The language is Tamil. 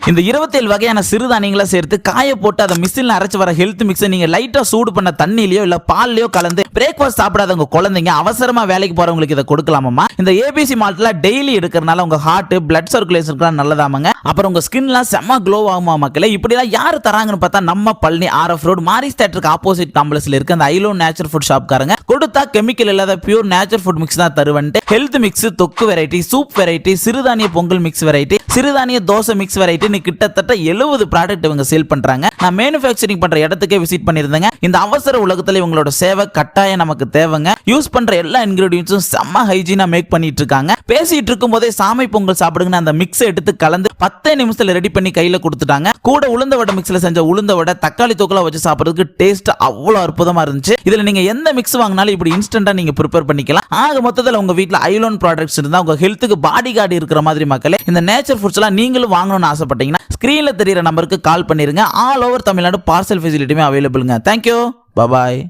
இந்த 27 வகையான சிறுதானியங்களை சேர்த்து காய போட்டு அதை மிஷின்ல அரைச்சு வர ஹெல்த் மிக்ஸ் நீங்க லைட்டா சூடு பண்ண தண்ணியிலயோ இல்ல பால்லயோ கலந்து பிரேக்ஃபாஸ்ட் சாப்பிடாதவங்க குழந்தைங்க அவசரமா வேலைக்கு போறவங்களுக்கு இதை கொடுக்கலாமா. இந்த ஏபிசி மால்ட்ல டெய்லி எடுக்கிறதுனால உங்க ஹார்ட் பிளட் சர்க்குலேஷனுக்கு நல்லதாமாங்க. அப்புறம் உங்க ஸ்கின்லாம் செம்ம க்ளோ ஆகுமா மக்களே. இப்படி எல்லாம் யாரு தராங்கன்னு பார்த்தா நம்ம பழனி RF ரோட் மாரிஸ் தியேட்டருக்கு ஆப்போசிட் காம்ப்ளெக்ஸ்ல இருக்க அந்த ஐலோ நேச்சுரல் ஃபுட் ஷாப்காரங்க கொடுத்தா கெமிக்கல் இல்லாத பியூர் நேச்சுரல் ஃபுட் மிக்ஸ் தான் தருவன்ட்டு ஹெல்த் மிக்ஸ், தொக்கு வெரைட்டி, சூப் வெரைட்டி, சிறுதானிய பொங்கல் மிக்ஸ் வெரைட்டி, சிறுதானிய தோசை மிக்ஸ் வெரைட்டி கிட்டத்தட்ட 70 ப்ராடக்ட் இவங்க சேல் பண்றாங்க. நான் மேனுஃபேக்சரிங் பண்ற இடத்துக்கே விசிட் பண்ணிருந்தேங்க. இந்த அவசர உலகத்துல இவங்களோட சேவை கட்டாயம் நமக்கு தேவைங்க. யூஸ் பண்ற எல்லா இன்கிரிடியன்ட்ஸும் செம்ம ஹைஜீனா மேக் பண்ணிட்டு இருக்காங்க. பேசிட்டு இருக்கும் போதே சாமை பொங்கல் சாப்பிடுங்க அந்த மிக்ஸ் எடுத்து கலந்து 10 நிமிஷத்துல ரெடி பண்ணி கையில கொடுத்துட்டாங்க. கூட உளுந்த வடை மிக்ஸ்ல செஞ்ச உளுந்த வடை தக்காளி தொக்குல வச்சு சாப்பிடுறதுக்கு டேஸ்ட் அவ்வளவு அற்புதமா இருந்துச்சு. இதுல நீங்க எந்த மிக்ஸ் வாங்கினாலும் இப்படி இன்ஸ்டன்டா நீங்க ப்ரிப்பேர் பண்ணிக்கலாம். ஆக மொத்தத்துல உங்க வீட்ல ஐலோன் ப்ராடக்ட்ஸ் இருந்தா உங்க ஹெல்த்துக்கு பாடி கார்டு இருக்கிற மாதிரி மக்களே இந்த நேச்சர் ஃபுட்ஸ் எல்லாம் நீங்களும் வாங்கணும்னு ஆசைப்பட்டீங்கன்னா ஸ்கிரீன்ல தெரியுற நம்பருக்கு கால் பண்ணிருங்க. ஆல் ஓவர் தமிழ்நாடு பார்சல் ஃபெசிலிட்டியுமே அவைலபிள்ங்க. தேங்க்யூ, பாய்.